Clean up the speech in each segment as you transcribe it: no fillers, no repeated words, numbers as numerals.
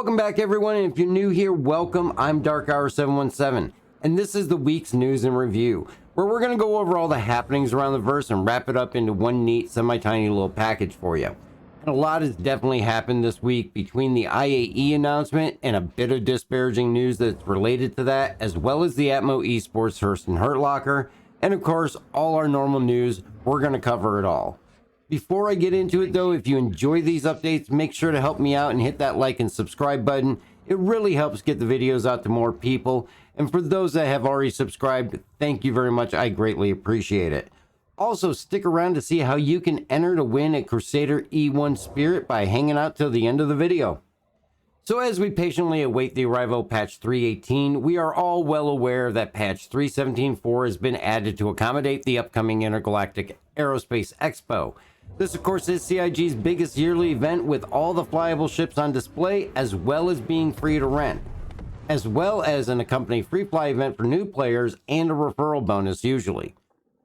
Welcome back, everyone, and if you're new here, welcome. I'm Dark Hour 717, and this is the week's news and review, where we're going to go over all the happenings around the verse and wrap it up into one neat, semi-tiny little package for you. And a lot has definitely happened this week between the IAE announcement and a bit of disparaging news that's related to that, as well as the Atmo Esports Hurston Hurtlocker, and of course, all our normal news. We're going to cover it all. Before I get into it though, if you enjoy these updates, make sure to help me out and hit that like and subscribe button. It really helps get the videos out to more people. And for those that have already subscribed, thank you very much. I greatly appreciate it. Also, stick around to see how you can enter to win a Crusader E1 Spirit by hanging out till the end of the video. So as we patiently await the arrival of patch 3.18, we are all well aware that patch 3.17.4 has been added to accommodate the upcoming Intergalactic Aerospace Expo. This, of course, is CIG's biggest yearly event with all the flyable ships on display, as well as being free to rent, as well as an accompanying free fly event for new players and a referral bonus usually.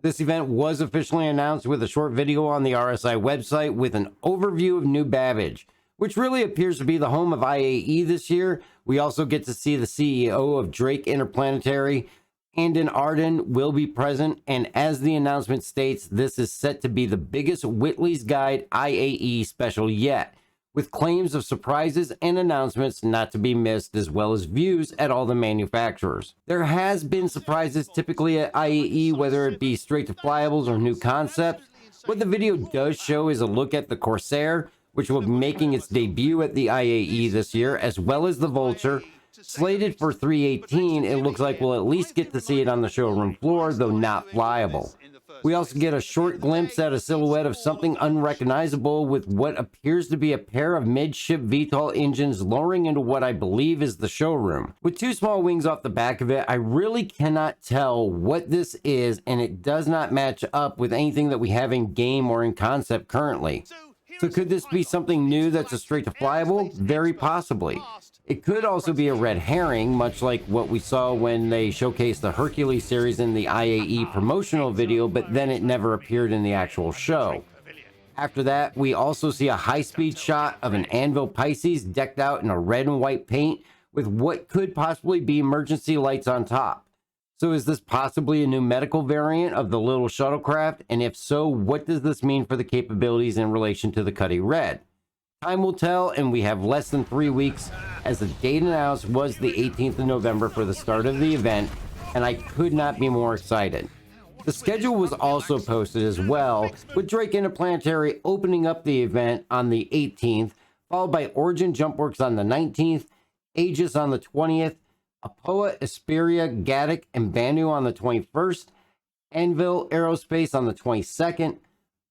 This event was officially announced with a short video on the RSI website with an overview of New Babbage, which really appears to be the home of IAE this year. We also get to see the CEO of Drake Interplanetary, and Arden will be present, and as the announcement states, this is set to be the biggest Whitley's Guide IAE special yet, with claims of surprises and announcements not to be missed, as well as views at all the manufacturers. There has been surprises typically at IAE, whether it be straight to flyables or new concepts. What the video does show is a look at the Corsair, which will be making its debut at the IAE this year, as well as the Vulture. Slated for 3.18, it looks like we'll at least get to see it on the showroom floor, though not flyable. We also get a short glimpse at a silhouette of something unrecognizable with what appears to be a pair of mid-ship VTOL engines lowering into what I believe is the showroom. With two small wings off the back of it, I really cannot tell what this is, and it does not match up with anything that we have in game or in concept currently. So could this be something new that's a straight to flyable? Very possibly. It could also be a red herring, much like what we saw when they showcased the Hercules series in the IAE promotional video, but then it never appeared in the actual show. After that, we also see a high-speed shot of an Anvil Pisces decked out in a red and white paint with what could possibly be emergency lights on top. So is this possibly a new medical variant of the little shuttlecraft? And if so, what does this mean for the capabilities in relation to the Cuddy Red? Time will tell, and we have less than 3 weeks, as the date announced was the 18th of November for the start of the event, and I could not be more excited. The schedule was also posted as well, with Drake Interplanetary opening up the event on the 18th, followed by Origin Jumpworks on the 19th, Aegis on the 20th, Apoa, Asperia, Gaddick, and Banu on the 21st, Anvil Aerospace on the 22nd,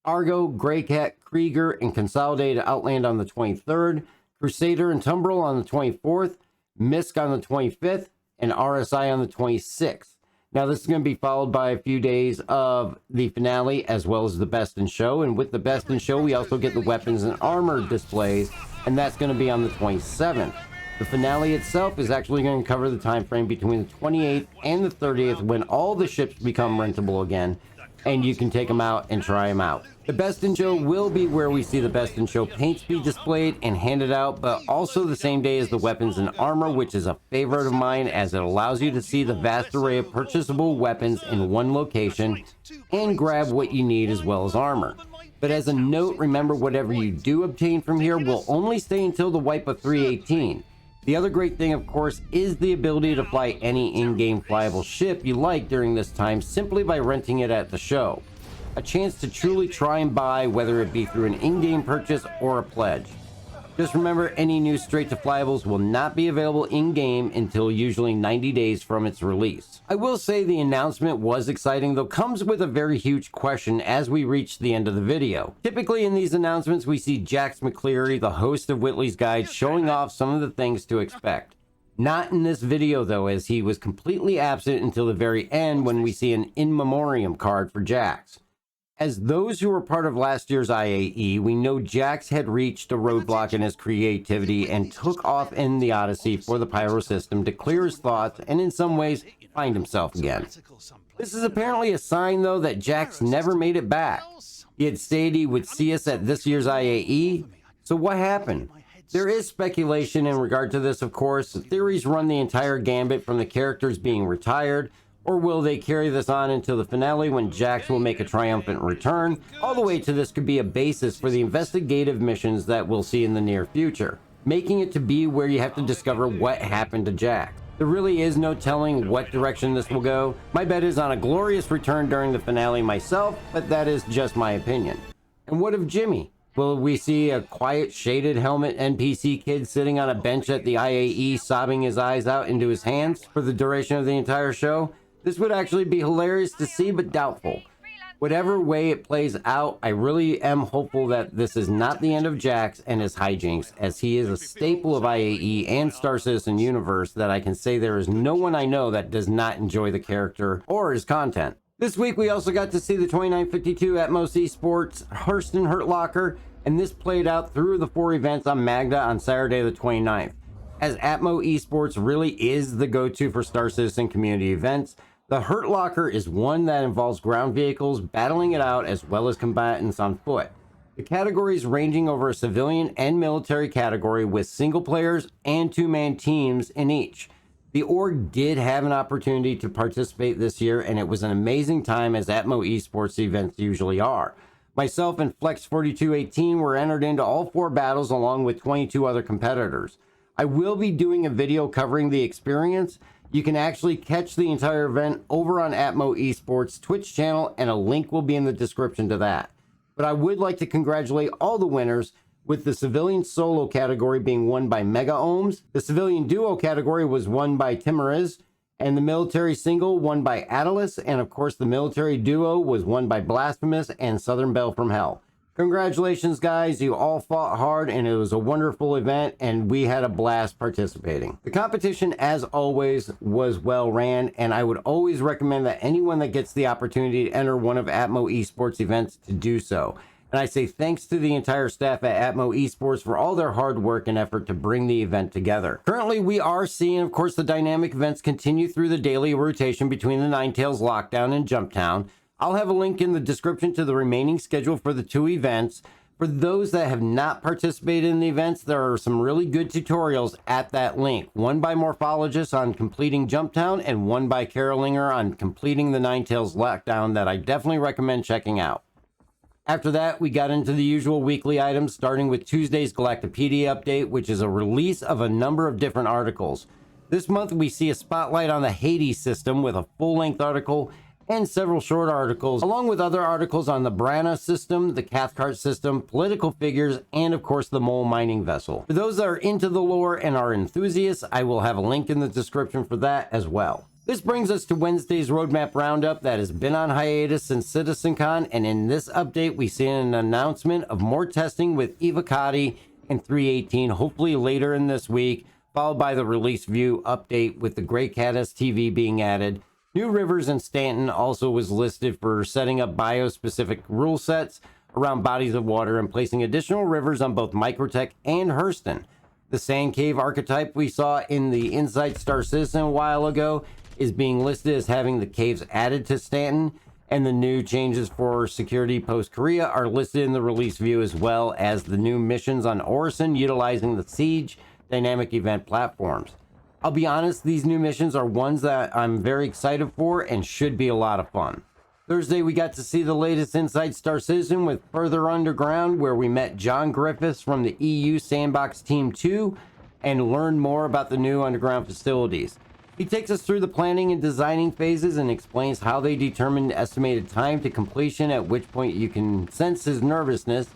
Argo, Greycat, Krieger, and Consolidated Outland on the 23rd, Crusader and Tumbril on the 24th, Misk on the 25th, and RSI on the 26th. Now this is going to be followed by a few days of the finale as well as the Best in Show, and with the Best in Show we also get the weapons and armor displays, and that's going to be on the 27th. The finale itself is actually going to cover the time frame between the 28th and the 30th when all the ships become rentable again, and you can take them out and try them out. The Best in Show will be where we see the Best in Show paints be displayed and handed out, but also the same day as the weapons and armor, which is a favorite of mine as it allows you to see the vast array of purchasable weapons in one location and grab what you need as well as armor. But as a note, remember whatever you do obtain from here will only stay until the wipe of 3.18. The other great thing, of course, is the ability to fly any in-game flyable ship you like during this time simply by renting it at the show. A chance to truly try and buy, whether it be through an in-game purchase or a pledge. Just remember, any new straight to flyables will not be available in-game until usually 90 days from its release. I will say the announcement was exciting, though comes with a very huge question as we reach the end of the video. Typically in these announcements we see Jax McCleary, the host of Whitley's Guide, showing off some of the things to expect. Not in this video though, as he was completely absent until the very end when we see an in memoriam card for Jax. As those who were part of last year's IAE, we know Jax had reached a roadblock in his creativity and took off in the Odyssey for the Pyro system to clear his thoughts and in some ways find himself again. This is apparently a sign though that Jax never made it back. He had stated he would see us at this year's IAE, so what happened? There is speculation in regard to this, of course. Theories run the entire gambit from the characters being retired, or will they carry this on until the finale when Jax will make a triumphant return, all the way to this could be a basis for the investigative missions that we'll see in the near future, making it to be where you have to discover what happened to Jax. There really is no telling what direction this will go. My bet is on a glorious return during the finale myself, but that is just my opinion. And what of Jimmy? Will we see a quiet, shaded helmet NPC kid sitting on a bench at the IAE sobbing his eyes out into his hands for the duration of the entire show? This would actually be hilarious to see, but doubtful. Whatever way it plays out, I really am hopeful that this is not the end of Jax and his hijinks, as he is a staple of IAE and Star Citizen universe that I can say there is no one I know that does not enjoy the character or his content. This week we also got to see the 2952 Atmos Esports Hurston Hurtlocker, and this played out through the 4 events on Magda on Saturday the 29th. As Atmo Esports really is the go-to for Star Citizen community events, the Hurtlocker is one that involves ground vehicles battling it out as well as combatants on foot. The categories ranging over a civilian and military category with single players and 2-man teams in each. The org did have an opportunity to participate this year, and it was an amazing time, as Atmo Esports events usually are. Myself and Flex 4218 were entered into all 4 battles along with 22 other competitors. I will be doing a video covering the experience. You can actually catch the entire event over on Atmo Esports Twitch channel, and a link will be in the description to that. But I would like to congratulate all the winners, with the civilian solo category being won by Mega Ohms, the civilian duo category was won by Timoriz, and the military single won by Atlas, and of course the military duo was won by Blasphemous and Southern Belle from Hell. Congratulations guys, you all fought hard and it was a wonderful event and we had a blast participating. The competition, as always, was well ran, and I would always recommend that anyone that gets the opportunity to enter one of Atmo Esports events to do so. And I say thanks to the entire staff at Atmo Esports for all their hard work and effort to bring the event together. Currently, we are seeing, of course, the dynamic events continue through the daily rotation between the Ninetales Lockdown and Jumptown. I'll have a link in the description to the remaining schedule for the 2 events. For those that have not participated in the events, there are some really good tutorials at that link. One by Morphologist on completing Jumptown, and one by Carolinger on completing the Ninetales Lockdown that I definitely recommend checking out. After that, we got into the usual weekly items, starting with Tuesday's Galactopedia update, which is a release of a number of different articles. This month, we see a spotlight on the Hades system with a full-length article and several short articles, along with other articles on the Brana system, the Cathcart system, political figures, and of course the mole mining vessel. For those that are into the lore and are enthusiasts, I will have a link in the description for that as well. This brings us to Wednesday's roadmap roundup that has been on hiatus since CitizenCon, and in this update we see an announcement of more testing with Evocati and 318, hopefully later in this week, followed by the release view update with the Grey Cat STV being added. New Rivers and Stanton also was listed for setting up bio-specific rule sets around bodies of water and placing additional rivers on both Microtech and Hurston. The Sand Cave archetype we saw in the Inside Star Citizen a while ago is being listed as having the caves added to Stanton, and the new changes for security post-Korea are listed in the release view, as well as the new missions on Orison utilizing the Siege dynamic event platforms. I'll be honest, these new missions are ones that I'm very excited for and should be a lot of fun. Thursday, we got to see the latest Inside Star Citizen with Further Underground, where we met John Griffiths from the EU Sandbox Team 2 and learned more about the new underground facilities. He takes us through the planning and designing phases and explains how they determine the estimated time to completion, at which point you can sense his nervousness,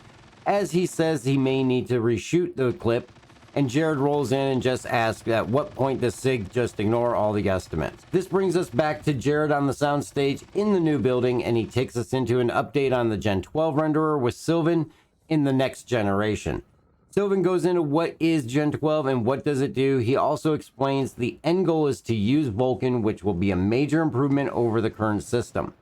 as he says he may need to reshoot the clip, and Jared rolls in and just asks at what point does SIG just ignore all the estimates. This brings us back to Jared on the soundstage in the new building, and he takes us into an update on the Gen 12 renderer with Sylvan in the next generation. Sylvan goes into what is Gen 12 and what does it do. He also explains the end goal is to use Vulcan, which will be a major improvement over the current system.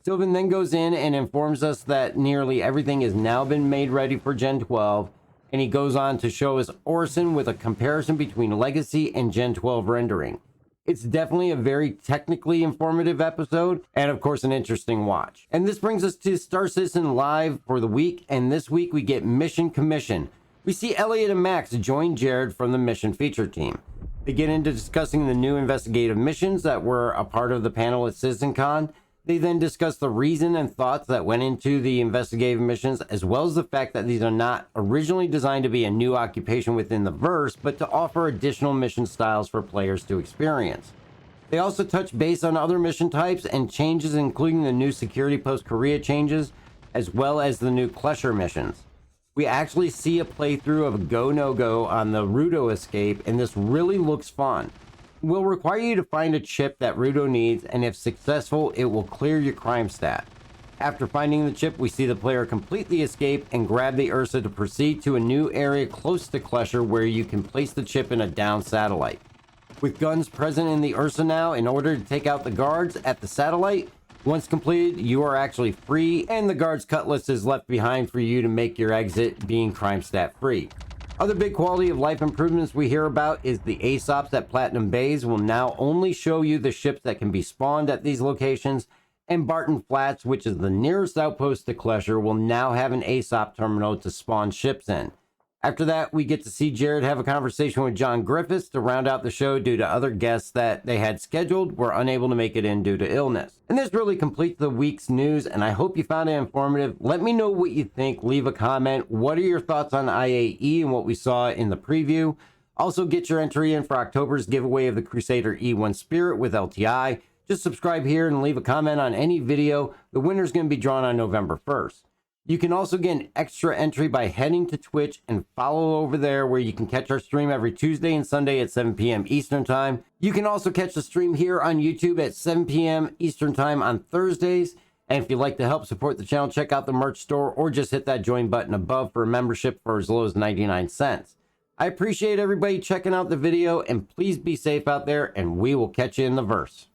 Sylvan then goes in and informs us that nearly everything has now been made ready for Gen 12, and he goes on to show us Orison with a comparison between Legacy and Gen 12 rendering. It's definitely a very technically informative episode, and of course an interesting watch. And this brings us to Star Citizen Live for the week, and this week we get Mission Commission. We see Elliot and Max join Jared from the mission feature team. They get into discussing the new investigative missions that were a part of the panel at CitizenCon. They then discuss the reason and thoughts that went into the investigative missions, as well as the fact that these are not originally designed to be a new occupation within the verse, but to offer additional mission styles for players to experience. They also touch base on other mission types and changes, including the new security post-Korea changes, as well as the new Klesher missions. We actually see a playthrough of a go-no-go on the Rudo escape, and this really looks fun. Will require you to find a chip that Rudo needs, and if successful, it will clear your crime stat. After finding the chip, we see the player completely escape and grab the Ursa to proceed to a new area close to Klesher where you can place the chip in a down satellite. With guns present in the Ursa now, in order to take out the guards at the satellite, once completed, you are actually free, and the guard's cutlass is left behind for you to make your exit, being crime stat free. Other big quality of life improvements we hear about is the ASOPs at Platinum Bays will now only show you the ships that can be spawned at these locations, and Barton Flats, which is the nearest outpost to Klesher, will now have an ASOP terminal to spawn ships in. After that, we get to see Jared have a conversation with John Griffiths to round out the show due to other guests that they had scheduled were unable to make it in due to illness. And this really completes the week's news, and I hope you found it informative. Let me know what you think. Leave a comment. What are your thoughts on IAE and what we saw in the preview? Also, get your entry in for October's giveaway of the Crusader E1 Spirit with LTI. Just subscribe here and leave a comment on any video. The winner's going to be drawn on November 1st. You can also get an extra entry by heading to Twitch and follow over there where you can catch our stream every Tuesday and Sunday at 7 p.m. Eastern Time. You can also catch the stream here on YouTube at 7 p.m. Eastern Time on Thursdays. And if you'd like to help support the channel, check out the merch store or just hit that join button above for a membership for as low as 99 cents. I appreciate everybody checking out the video, and please be safe out there, and we will catch you in the verse.